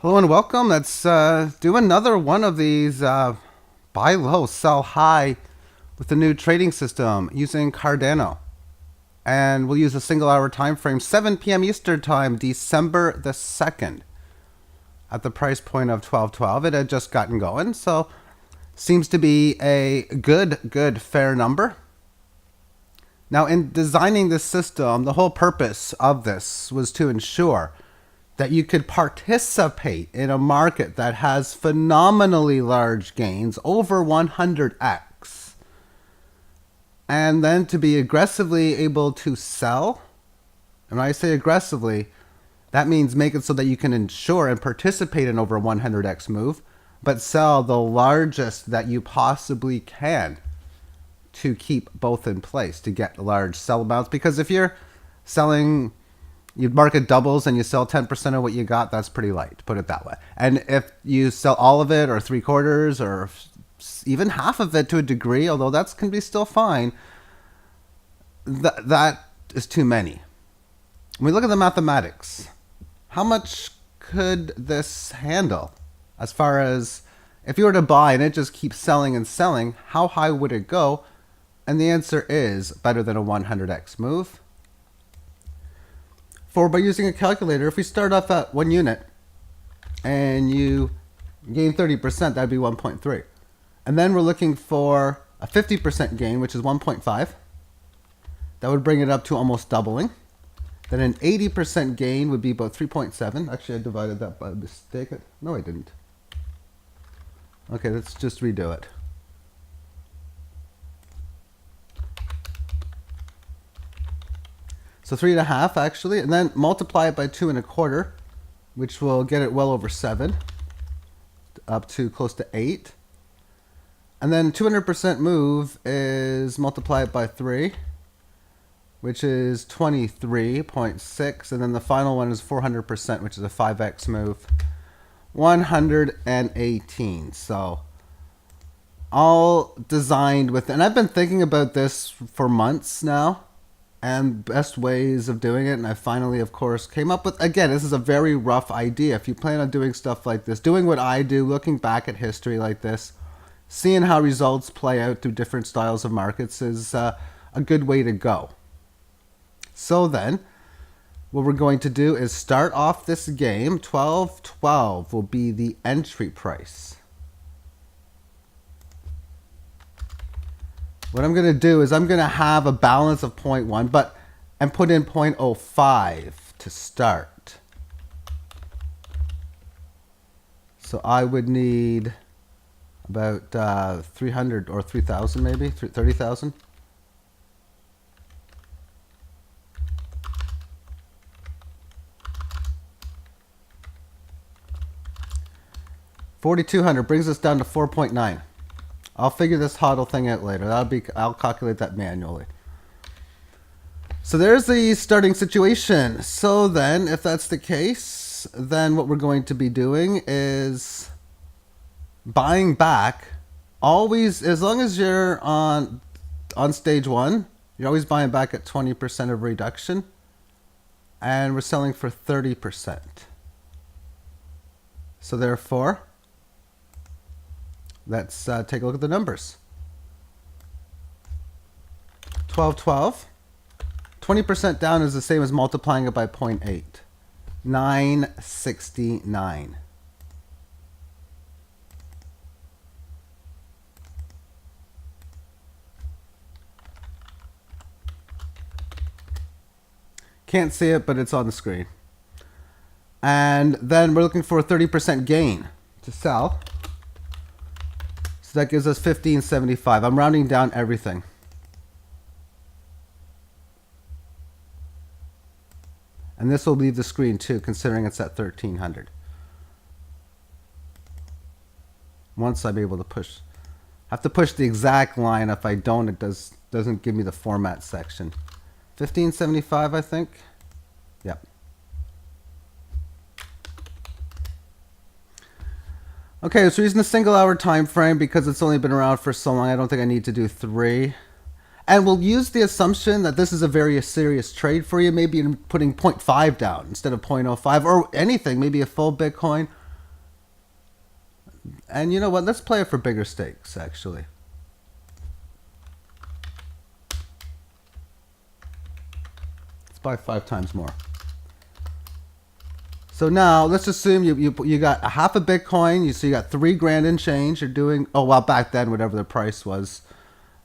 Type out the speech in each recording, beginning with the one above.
Hello and welcome. Let's do another one of these buy low, sell high with the new trading system using Cardano. And we'll use a single hour time frame, 7 p.m. Eastern time, December the 2nd, at the price point of 12.12. It had just gotten going, so seems to be a good, fair number. Now, in designing this system, the whole purpose of this was to ensure that you could participate in a market that has phenomenally large gains, over 100x, and then to be aggressively able to sell. And when I say aggressively, that means make it so that you can ensure and participate in over 100x move, but sell the largest that you possibly can to keep both in place to get large sell amounts. Because if you're selling, you market doubles and you sell 10% of what you got, that's pretty light, put it that way. And if you sell all of it or 3/4 or even half of it to a degree, although that can be still fine, that is too many. When we look at the mathematics, how much could this handle? As far as if you were to buy and it just keeps selling and selling, how high would it go? And the answer is better than a 100x move. By using a calculator, if we start off at 1 unit and you gain 30%, that'd be 1.3. And then we're looking for a 50% gain, which is 1.5. That would bring it up to almost doubling. Then an 80% gain would be about 3.7. Actually, I divided that by mistake. No, I didn't. Okay, let's just redo it. So 3.5 actually, and then multiply it by 2.25, which will get it well over 7, up to close to 8. And then 200% move is multiply it by 3, which is 23.6. And then the final one is 400%, which is a 5x move, 118. So all designed with, and I've been thinking about this for months now, and best ways of doing it. And I finally, of course, came up with, again, this is a very rough idea. If you plan on doing stuff like this, doing what I do, looking back at history like this, seeing how results play out through different styles of markets is a good way to go. So then, what we're going to do is start off this game. 12.12 will be the entry price. What I'm going to do is I'm going to have a balance of 0.1 and put in 0.05 to start. So I would need about 300 or 3,000 maybe, 30,000. $4,200 brings us down to 4.9. I'll figure this HODL thing out later. I'll calculate that manually. So there's the starting situation. So then, if that's the case, then what we're going to be doing is buying back. Always, as long as you're on stage 1, you're always buying back at 20% of reduction. And we're selling for 30%. So therefore, let's take a look at the numbers. 12.12. 20% down is the same as multiplying it by 0.8. 969. Can't see it, but it's on the screen. And then we're looking for a 30% gain to sell. So that gives us 1575. I'm rounding down everything. And this will leave the screen too, considering it's at 1300. Once I'm able to push, I have to push the exact line. If I don't, it doesn't give me the format section. 1575, I think. Yep. Okay, so using the single hour time frame because it's only been around for so long. I don't think I need to do 3. And we'll use the assumption that this is a very serious trade for you, maybe in putting 0.5 down instead of 0.05 or anything, maybe a full Bitcoin And you know what? Let's play it for bigger stakes, actually. Let's buy 5 times more. So now let's assume you got a half a Bitcoin. So you got $3,000 in change. You're doing, oh well, back then whatever the price was,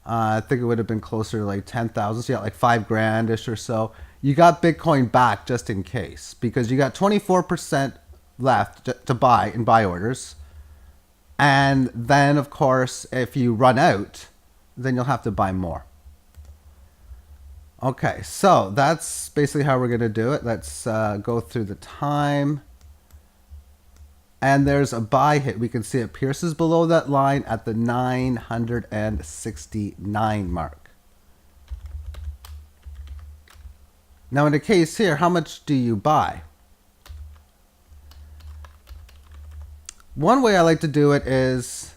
I think it would have been closer to like 10,000. So you got like $5,000 ish or so. You got Bitcoin back just in case because you got 24% left to buy in buy orders. And then of course, if you run out, then you'll have to buy more. Okay, so that's basically how we're going to do it. Let's go through the time. And there's a buy hit. We can see it pierces below that line at the 969 mark. Now in the case here, how much do you buy? One way I like to do it is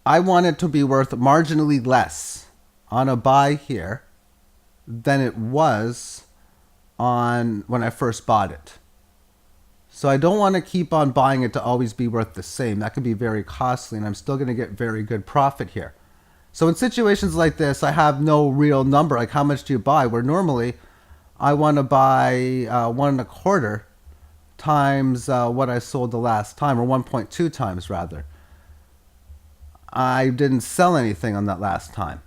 I want it to be worth marginally less on a buy here than it was on when I first bought it. So I don't want to keep on buying it to always be worth the same. That could be very costly and I'm still going to get very good profit here. So in situations like this, I have no real number. Like how much do you buy? Where normally I want to buy 1.25 times what I sold the last time, or 1.2 times rather. I didn't sell anything on that last time.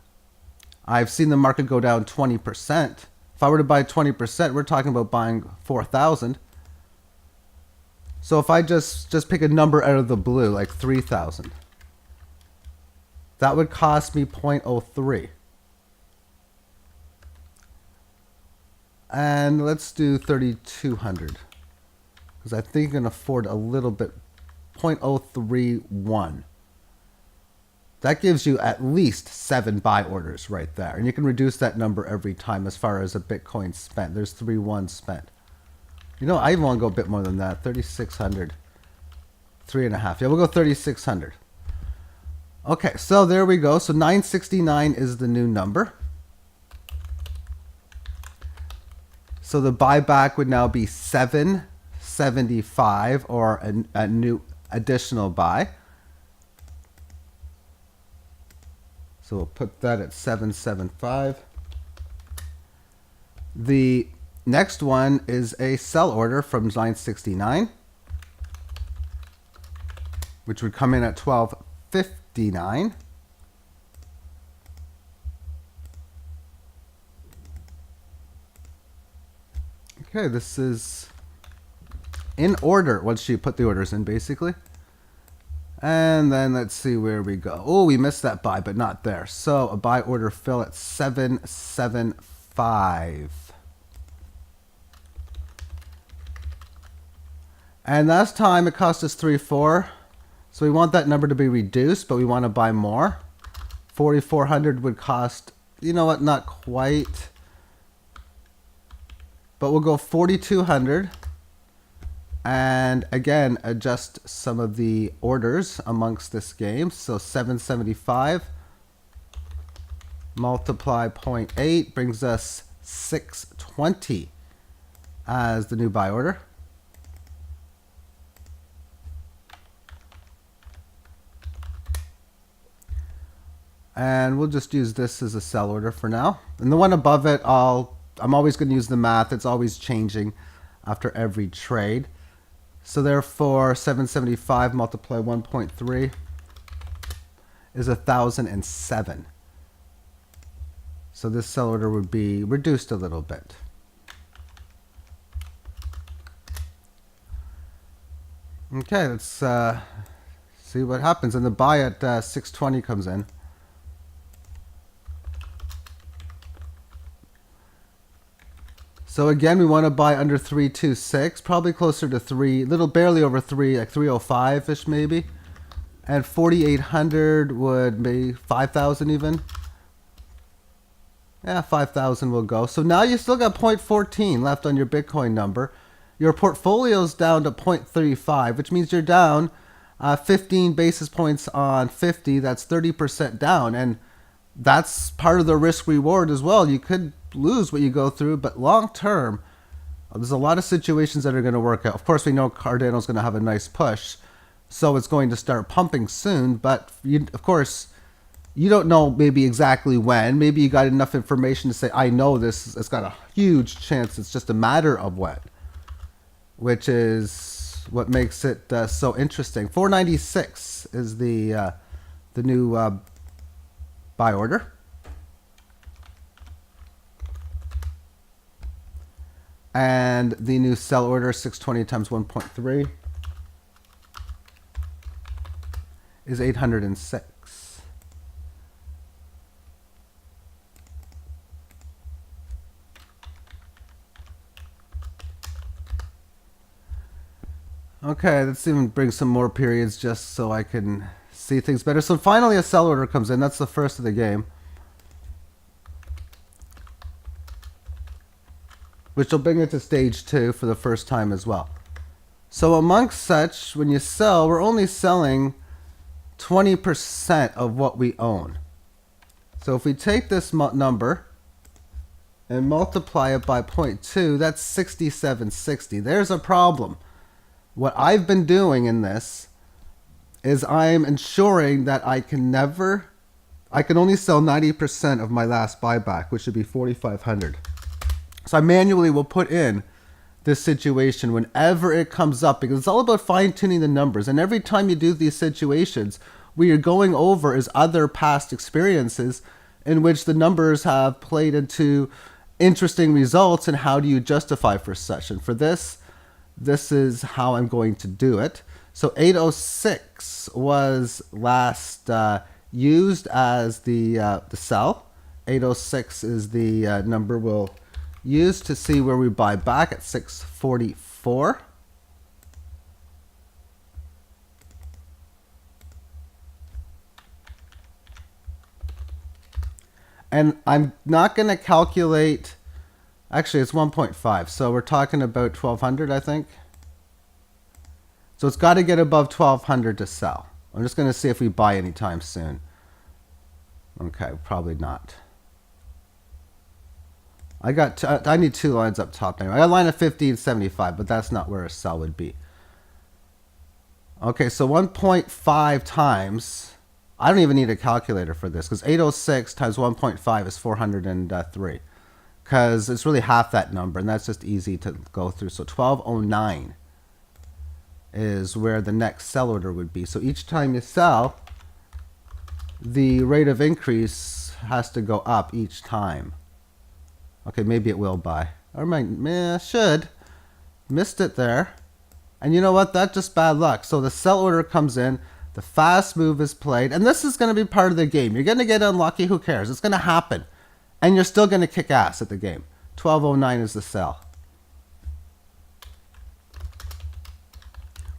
I've seen the market go down 20%. If I were to buy 20%, we're talking about buying 4,000. So if I just pick a number out of the blue, like 3,000, that would cost me 0.03. And let's do 3,200 because I think I can afford a little bit, 0.031. That gives you at least 7 buy orders right there. And you can reduce that number every time as far as a Bitcoin spent. There's 3,1 spent. You know, I even want to go a bit more than that. 3,600. 3.5. Yeah, we'll go 3,600. Okay, so there we go. So 969 is the new number. So the buyback would now be 775 or a new additional buy. So we'll put that at 775. The next one is a sell order from 969, which would come in at 1259. Okay, this is in order once you put the orders in, basically. And then let's see where we go. Oh, we missed that buy, but not there. So a buy order fill at 775. And last time it cost us 3.4. So we want that number to be reduced, but we want to buy more. 4,400 would cost, you know what, not quite. But we'll go 4,200. And again, adjust some of the orders amongst this game. So 775 multiply 0.8 brings us 620 as the new buy order. And we'll just use this as a sell order for now. And the one above it, I'm always going to use the math. It's always changing after every trade. So therefore, 775 multiply 1.3 is 1,007. So this sell order would be reduced a little bit. Okay, let's see what happens. And the buy at 620 comes in. So again, we want to buy under 326, probably closer to 3, little barely over 3, like 305-ish maybe. And 4,800 would be 5,000 even. Yeah, 5,000 will go. So now you still got 0.14 left on your Bitcoin number. Your portfolio's down to 0.35, which means you're down 15 basis points on 50. That's 30% down. And that's part of the risk reward as well. You could lose what you go through, but long term, there's a lot of situations that are going to work out. Of course, we know Cardano's going to have a nice push. So it's going to start pumping soon, but of course, you don't know maybe exactly when. Maybe you got enough information to say, I know this, it's got a huge chance, it's just a matter of when, which is what makes it so interesting. 496 is the new buy order. And the new sell order, 620 times 1.3, is 806. Okay, let's even bring some more periods just so I can see things better. So finally a sell order comes in. That's the first of the game, which will bring it to stage 2 for the first time as well. So amongst such, when you sell, we're only selling 20% of what we own. So if we take this number and multiply it by 0.2, that's 6760. There's a problem. What I've been doing in this is I'm ensuring that I can only sell 90% of my last buyback, which should be 4,500. So I manually will put in this situation whenever it comes up, because it's all about fine-tuning the numbers. And every time you do these situations, what you're going over is other past experiences in which the numbers have played into interesting results, and how do you justify for such. And for this is how I'm going to do it. So 806 was last used as the sell. 806 is the number we'll use to see where we buy back at 644. And I'm not going to calculate, actually it's 1.5, so we're talking about 1200, I think. So it's got to get above 1200 to sell. I'm just going to see if we buy anytime soon. Okay, probably not. I need 2 lines up top anyway. I got a line of 1575, but that's not where a sell would be. Okay, so 1.5 times, I don't even need a calculator for this, because 806 times 1.5 is 403. Because it's really half that number, and that's just easy to go through. So 1209 is where the next sell order would be. So each time you sell, the rate of increase has to go up each time. Okay, maybe it will buy. Or should. Missed it there. And you know what? That's just bad luck. So the sell order comes in. The fast move is played. And this is going to be part of the game. You're going to get unlucky. Who cares? It's going to happen. And you're still going to kick ass at the game. 1209 is the sell.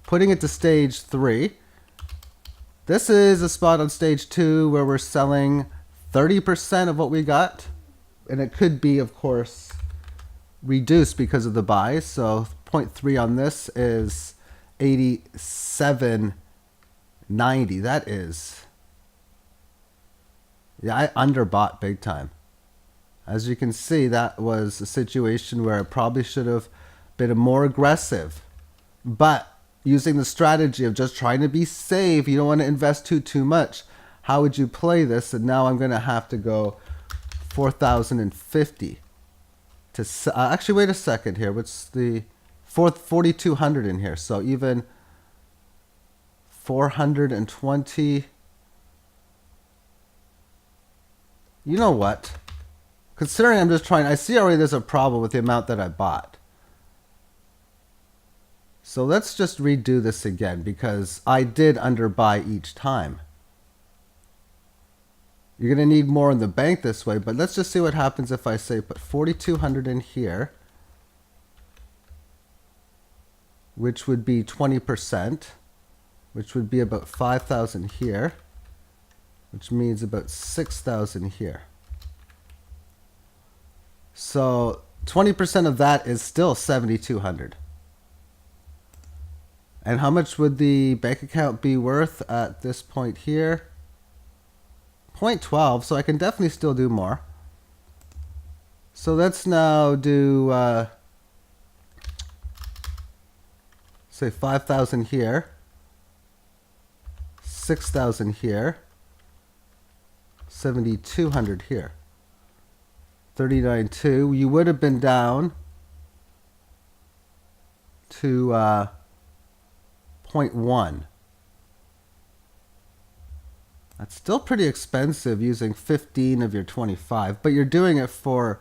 Putting it to stage 3. This is a spot on stage 2 where we're selling 30% of what we got. And it could be, of course, reduced because of the buys. So 0.3 on this is 87.90. That is, yeah, I underbought big time. As you can see, that was a situation where I probably should have been more aggressive. But using the strategy of just trying to be safe, you don't want to invest too much. How would you play this? And now I'm going to have to go 4,050 to actually wait a second here. What's the 4,200 in here? So even 420. You know what? Considering I'm just trying, I see already there's a problem with the amount that I bought. So let's just redo this again, because I did underbuy each time. You're going to need more in the bank this way, but let's just see what happens if I say put 4,200 in here, which would be 20%, which would be about 5,000 here, which means about 6,000 here. So 20% of that is still 7,200. And how much would the bank account be worth at this point here? 0.12, so I can definitely still do more. So let's now do, say 5,000 here. 6,000 here. 7,200 here. 39.2. You would have been down to 0.1. That's still pretty expensive using 15 of your 25, but you're doing it for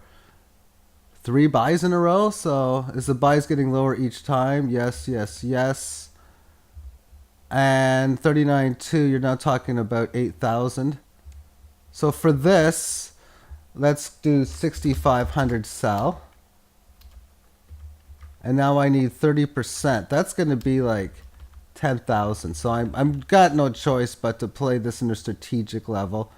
3 buys in a row. So is the buys getting lower each time? Yes, yes, yes. And 39.2, you're now talking about 8,000. So for this, let's do 6,500 sell. And now I need 30%. That's going to be like 10,000. So I'm got no choice but to play this in a strategic level.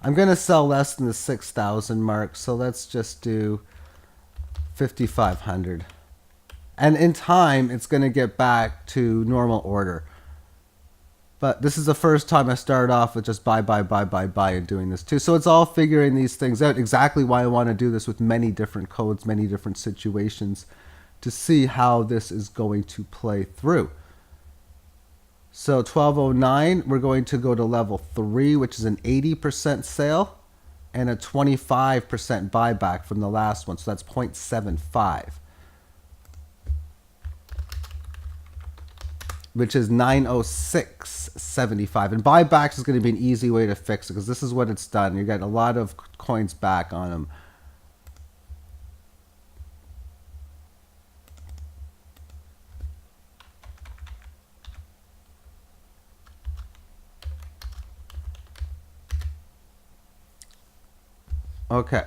I'm going to sell less than the 6,000 mark. So let's just do 5,500. And in time, it's going to get back to normal order. But this is the first time I started off with just buy, and doing this too. So it's all figuring these things out. Exactly why I want to do this with many different codes, many different situations, to see how this is going to play through. So 1209, we're going to go to level 3, which is an 80% sale and a 25% buyback from the last one. So that's 0.75. Which is 906.75. And buybacks is going to be an easy way to fix it because this is what it's done. You get a lot of coins back on them. Okay.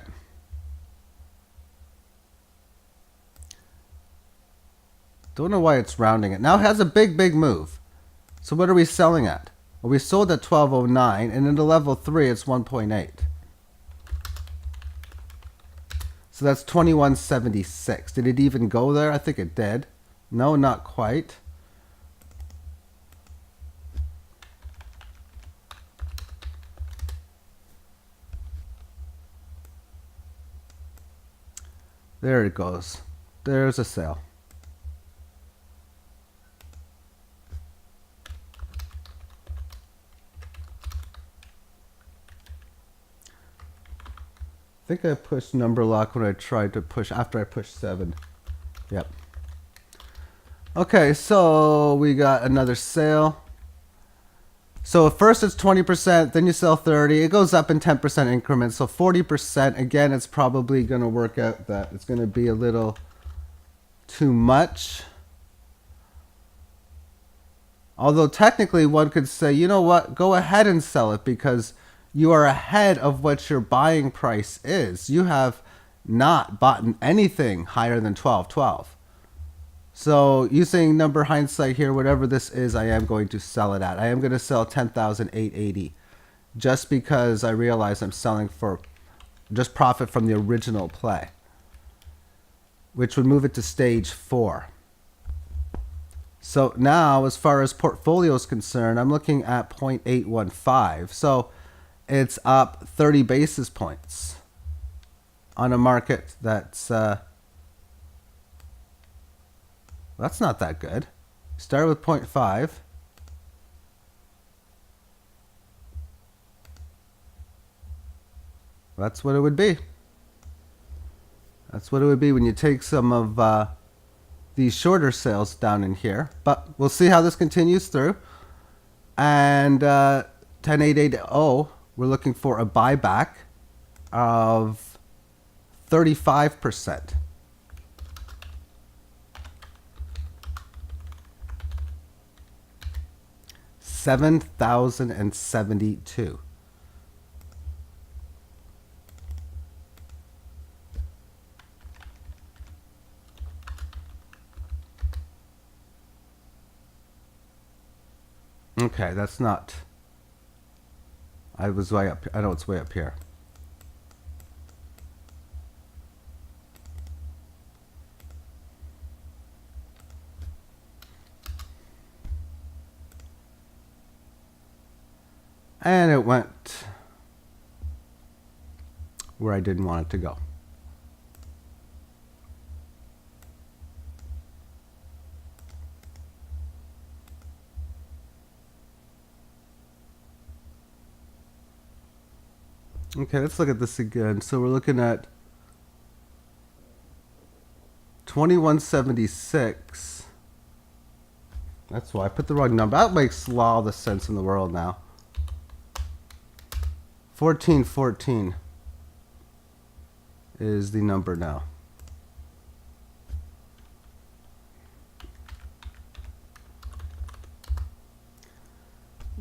Don't know why it's rounding it. Now it has a big move. So what are we selling at? Well, we sold at 1209, and into level 3, it's 1.8. So that's 2176. Did it even go there? I think it did. No, not quite. There it goes. There's a sale. I think I pushed number lock when I tried to push after I pushed 7. Yep. Okay, so we got another sale. So first it's 20%, then you sell 30. It goes up in 10% increments. So 40%, again, it's probably going to work out that it's going to be a little too much. Although technically one could say, you know what, go ahead and sell it because you are ahead of what your buying price is. You have not bought anything higher than 12.12. So using number hindsight here, whatever this is, I am going to sell it at. I am going to sell 10,880 just because I realize I'm selling for just profit from the original play, which would move it to stage 4. So now, as far as portfolio is concerned, I'm looking at 0.815. So it's up 30 basis points on a market that's not that good. Start with 0.5. That's what it would be. That's what it would be when you take some of these shorter sales down in here. But we'll see how this continues through. And 10.880, we're looking for a buyback of 35%. $7,072. Okay, that's not. I was way up. I know it's way up here. And it went where I didn't want it to go. Okay, let's look at this again. So we're looking at 2176. That's why I put the wrong number. That makes all the sense in the world now. 1414 is the number now.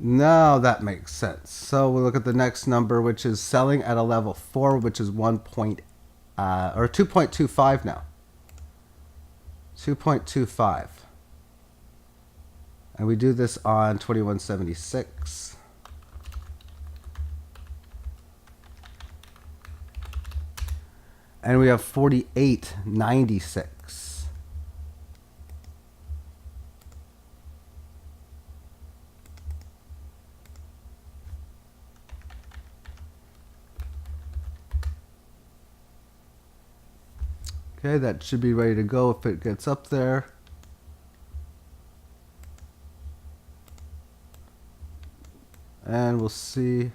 Now that makes sense. So we'll look at the next number, which is selling at a level 4, which is 2.25 now. 2.25. And we do this on 2176. And we have 48.96. Okay, that should be ready to go if it gets up there. And we'll see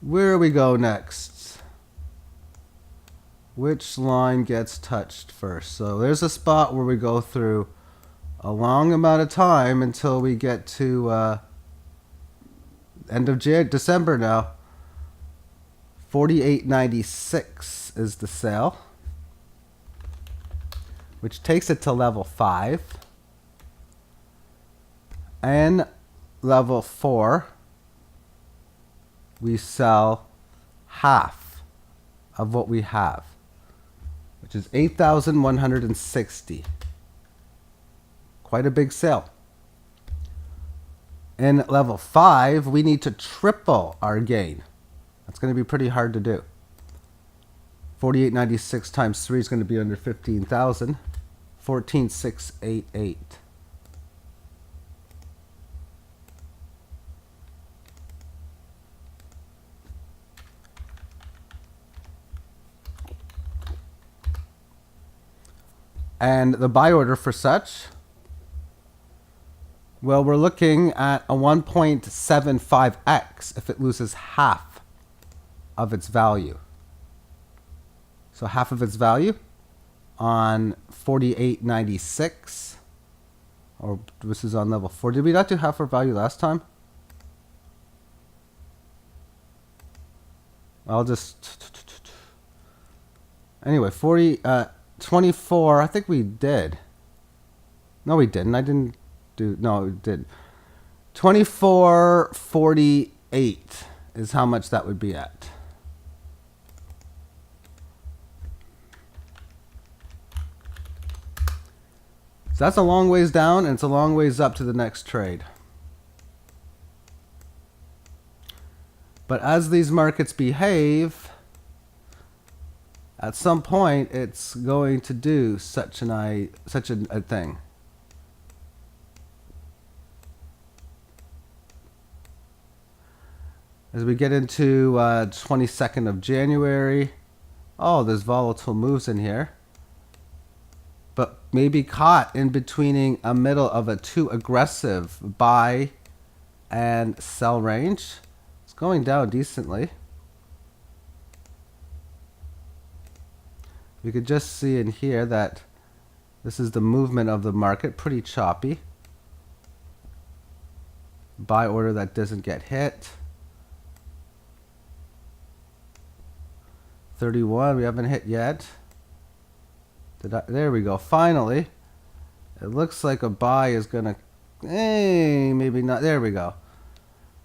where we go next. Which line gets touched first? So there's a spot where we go through a long amount of time until we get to end of December now. 48.96 is the sale, which takes it to level 5. And level 4, we sell half of what we have, which is 8,160. Quite a big sale. In level 5, we need to triple our gain. That's going to be pretty hard to do. 48.96 times 3 is going to be under 15,000. 14,688. And the buy order for such, well, we're looking at a 1.75x if it loses half of its value. So half of its value on 48.96, or this is on level 4. Did we not do half our value last time? I'll just... Anyway, 24, I think we did. No, we didn't. I didn't do... No, we did. 24.48 is how much that would be at. So that's a long ways down, and it's a long ways up to the next trade. But as these markets behave, at some point it's going to do such a thing. As we get into 22nd of January, oh, there's volatile moves in here. But maybe caught in between a middle of a too aggressive buy and sell range. It's going down decently. You could just see in here that this is the movement of the market, pretty choppy. Buy order that doesn't get hit. 31, we haven't hit yet. There we go. Finally, it looks like a buy is gonna. Maybe not. There we go.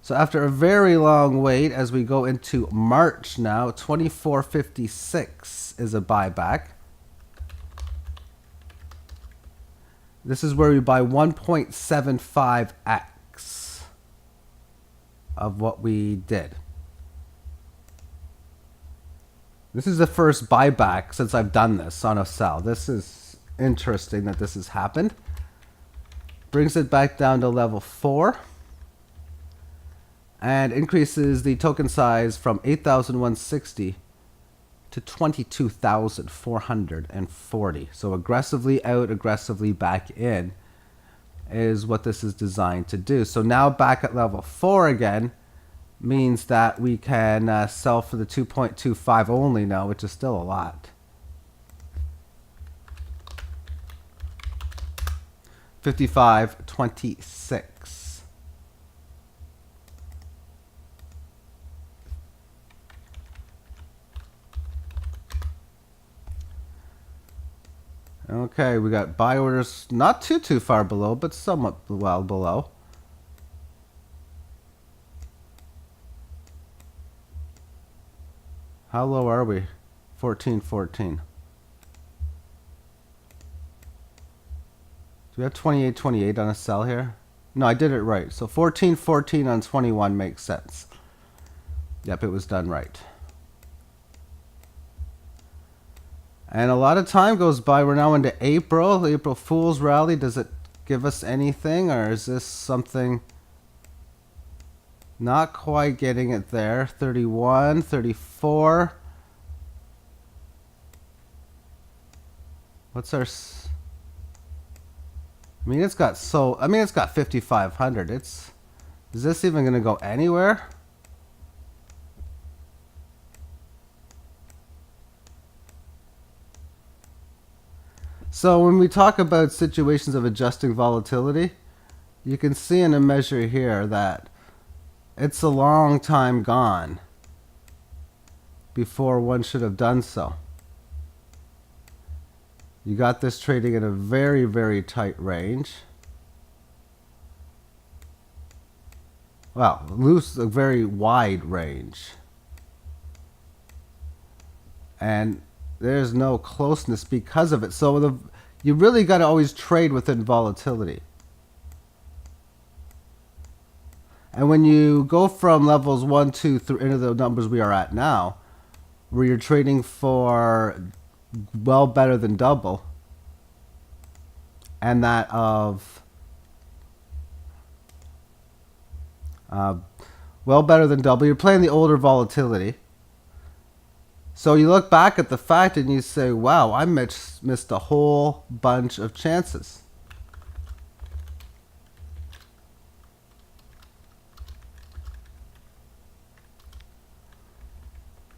So after a very long wait, as we go into March now, 24.56 is a buyback. This is where we buy 1.75x of what we did. This is the first buyback since I've done this on a sell. This is interesting that this has happened. Brings it back down to level 4. And increases the token size from 8,160 to 22,440. So aggressively out, aggressively back in is what this is designed to do. So now back at level 4 again, means that we can sell for the 2.25 only now, which is still a lot. 55.26. Okay, we got buy orders not too far below, but somewhat well below. How low are we? 14.14. Do we have 28.28 on a sell here? No, I did it right. So 14.14 on 21 makes sense. Yep, it was done right. And a lot of time goes by. We're now into April. The April Fool's Rally. Does it give us anything, or is this something not quite getting it there? 31, 34. What's our... I mean, it's got 5,500. Is this even going to go anywhere? So when we talk about situations of adjusting volatility, you can see in a measure here that it's a long time gone before one should have done so. You got this trading in a very, very tight range. Well, a very wide range. And there's no closeness because of it. So you really got to always trade within volatility. And when you go from levels 1, 2, 3 into the numbers we are at now, where you're trading for well better than double, and that of well better than double, you're playing the older volatility. So you look back at the fact and you say, wow, I missed a whole bunch of chances.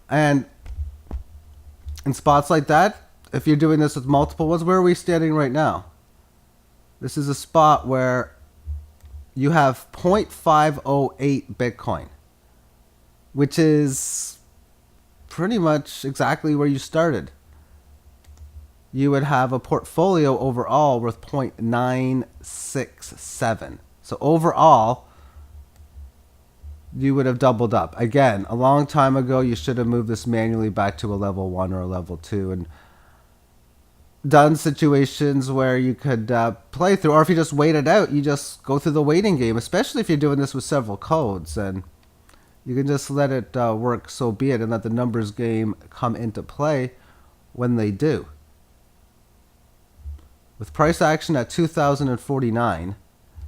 And in spots like that, if you're doing this with multiple ones, where are we standing right now? This is a spot where you have 0.508 Bitcoin, which is pretty much exactly where you started. You would have a portfolio overall worth 0.967. So overall, you would have doubled up. Again, a long time ago, you should have moved this manually back to a level 1 or a level 2 and done situations where you could play through. Or if you just wait it out, you just go through the waiting game, especially if you're doing this with several codes. And you can just let it work, so be it, and let the numbers game come into play when they do. With price action at 2,049,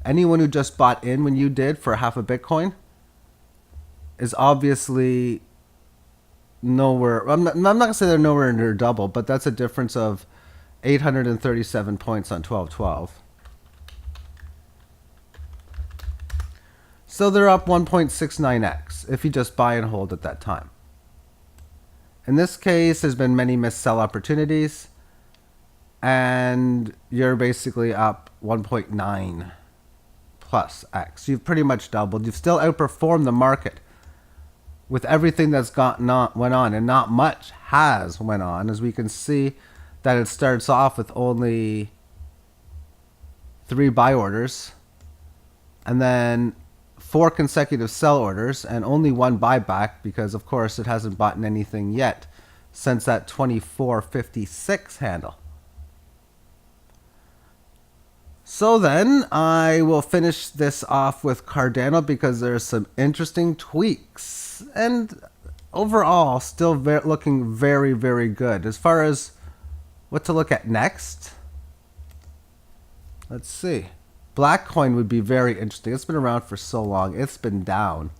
anyone who just bought in when you did for half a Bitcoin is obviously nowhere. I'm not going to say they're nowhere near double, but that's a difference of 837 points on 12.12. So they're up 1.69x if you just buy and hold at that time. In this case, there's been many missed sell opportunities, and you're basically up 1.9 plus x. You've pretty much doubled. You've still outperformed the market with everything that's went on, and not much has went on, as we can see that it starts off with only 3 buy orders, and then 4 consecutive sell orders, and only 1 buyback, because of course it hasn't bought anything yet since that 24.56 handle. So then I will finish this off with Cardano, because there's some interesting tweaks, and overall still looking very, very good. As far as what to look at next, let's see. Blackcoin would be very interesting. It's been around for so long. It's been down.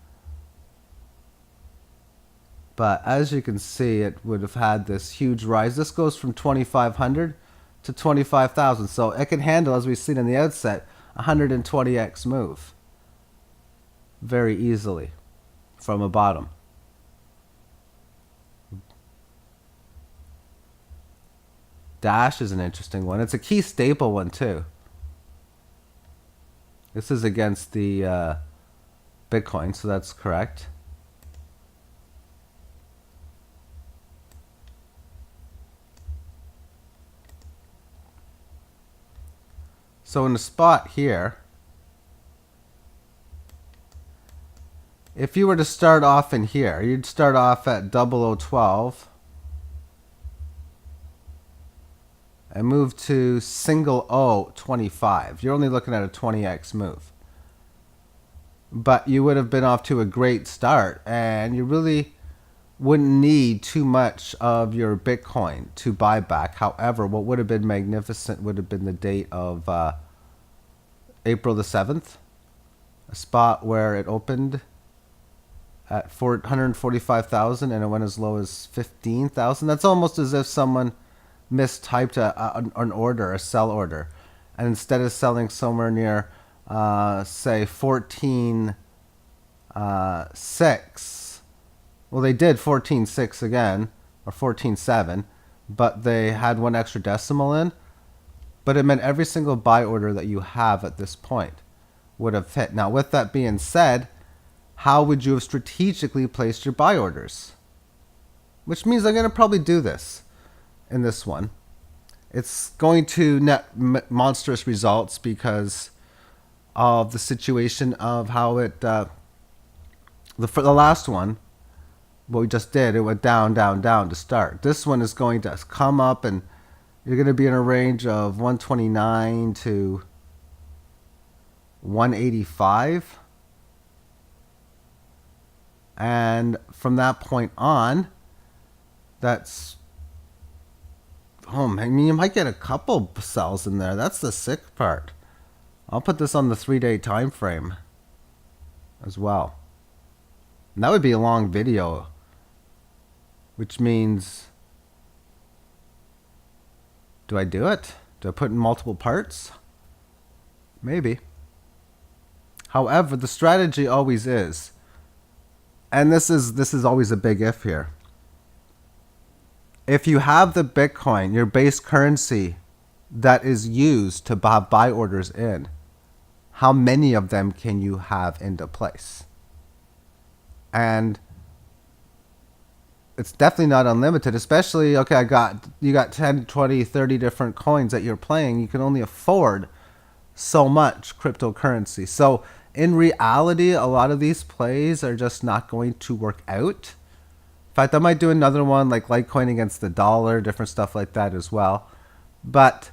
But as you can see, it would have had this huge rise. This goes from 2,500 to 25,000. So it can handle, as we've seen in the outset, 120x move very easily. from a bottom. Dash is an interesting one. It's a key staple one too. This is against the Bitcoin, so that's correct. So in the spot here, if you were to start off in here, you'd start off at 0012 and move to single O 25. You're only looking at a 20x move. But you would have been off to a great start, and you really wouldn't need too much of your Bitcoin to buy back. However, what would have been magnificent would have been the date of April the 7th, a spot where it opened at 145,000 and it went as low as 15,000. That's almost as if someone mistyped an order, a sell order, and instead of selling somewhere near say 14.6, well, they did 14.6 again, or 14.7, but they had one extra decimal in. But it meant every single buy order that you have at this point would have hit. Now, with that being said, how would you have strategically placed your buy orders? Which means I'm going to probably do this in this one. It's going to net monstrous results because of the situation of how it, for the last one, what we just did, it went down, down, down to start. This one is going to come up and you're going to be in a range of 129 to 185. And from that point on, that's, oh man, I mean, you might get a couple sells in there. That's the sick part. I'll put this on the 3-day time frame as well. And that would be a long video, which means, do I do it? Do I put in multiple parts? Maybe. However, the strategy always is, and this is always a big if here. If you have the Bitcoin, your base currency that is used to buy orders in, how many of them can you have into place? And it's definitely not unlimited, especially, okay, you got 10, 20, 30 different coins that you're playing. You can only afford so much cryptocurrency. So in reality, a lot of these plays are just not going to work out. In fact, I might do another one like Litecoin against the dollar, different stuff like that as well. But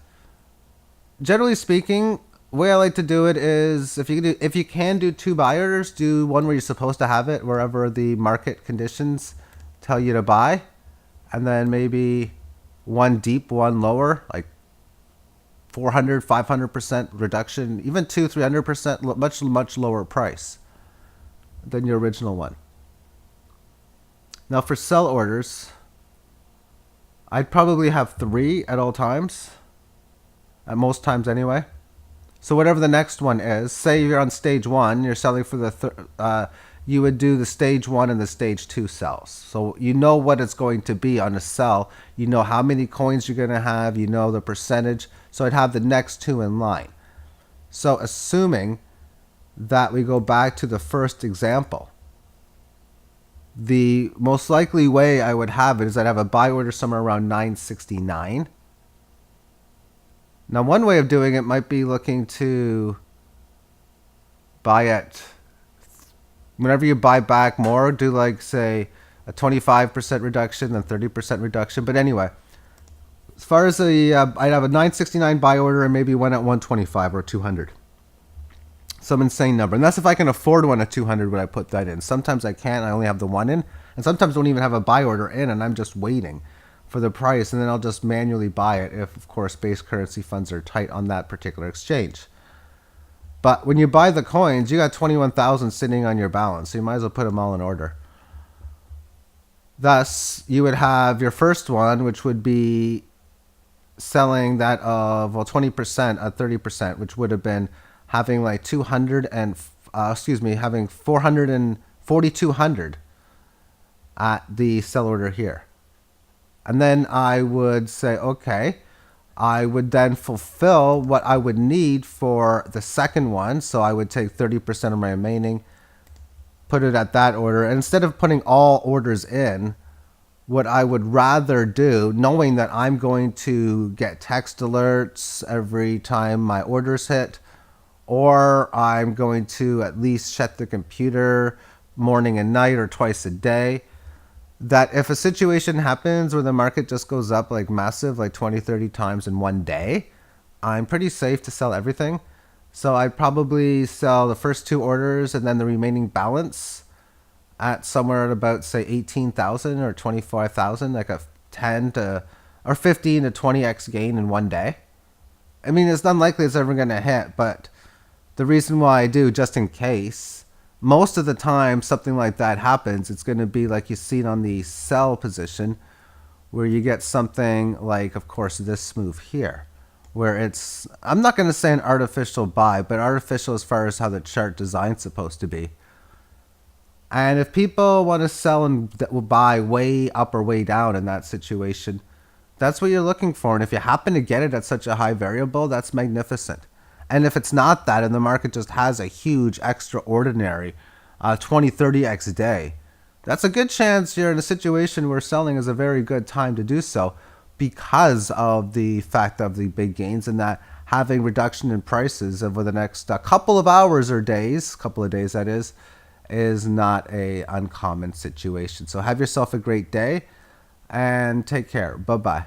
generally speaking, the way I like to do it is if you can do 2 buy orders, do one where you're supposed to have it wherever the market conditions tell you to buy, and then maybe one deep, one lower, like 400, 500% reduction, even 200-300%, much lower price than your original one. Now for sell orders, I'd probably have 3 at all times, at most times anyway. So whatever the next one is, say you're on stage 1, you're selling for the you would do the stage 1 and the stage 2 sells. So you know what it's going to be on a sell. You know how many coins you're going to have. You know the percentage. So I'd have the next 2 in line. So assuming that we go back to the first example, the most likely way I would have it is I'd have a buy order somewhere around 969. Now, one way of doing it might be looking to buy at, whenever you buy back more, do like, say, a 25% reduction and 30% reduction. But anyway, as far as I'd have a 969 buy order and maybe one at 125 or 200. Some insane number. And that's if I can afford one at 200 when I put that in. Sometimes I can't. I only have the one in. And sometimes I don't even have a buy order in and I'm just waiting for the price, and then I'll just manually buy it if, of course, base currency funds are tight on that particular exchange. But when you buy the coins, you got 21,000 sitting on your balance, so you might as well put them all in order. Thus, you would have your first one, which would be selling that of, well, 20% at 30%, which would have been having like having 4,200 at the sell order here. And then I would say, okay, I would then fulfill what I would need for the second one. So I would take 30% of my remaining, put it at that order. And instead of putting all orders in, what I would rather do, knowing that I'm going to get text alerts every time my orders hit, or I'm going to at least check the computer morning and night or twice a day, that if a situation happens where the market just goes up like massive, like 20, 30 times in one day, I'm pretty safe to sell everything. So I'd probably sell the first two orders and then the remaining balance at somewhere at about, say, 18,000 or 25,000, like a 10 to or 15 to 20x gain in one day. I mean, it's unlikely it's ever going to hit, but the reason why I do, just in case, most of the time something like that happens, it's going to be like you see it on the sell position, where you get something like, of course, this move here, where it's, I'm not going to say an artificial buy, but artificial as far as how the chart design's supposed to be. And if people want to sell and buy way up or way down in that situation, that's what you're looking for. And if you happen to get it at such a high variable, that's magnificent. And if it's not that, and the market just has a huge extraordinary 20, 30x day, that's a good chance you're in a situation where selling is a very good time to do so, because of the fact of the big gains and that having reduction in prices over the next couple of hours or days, couple of days that is not a uncommon situation. So have yourself a great day and take care. Bye-bye.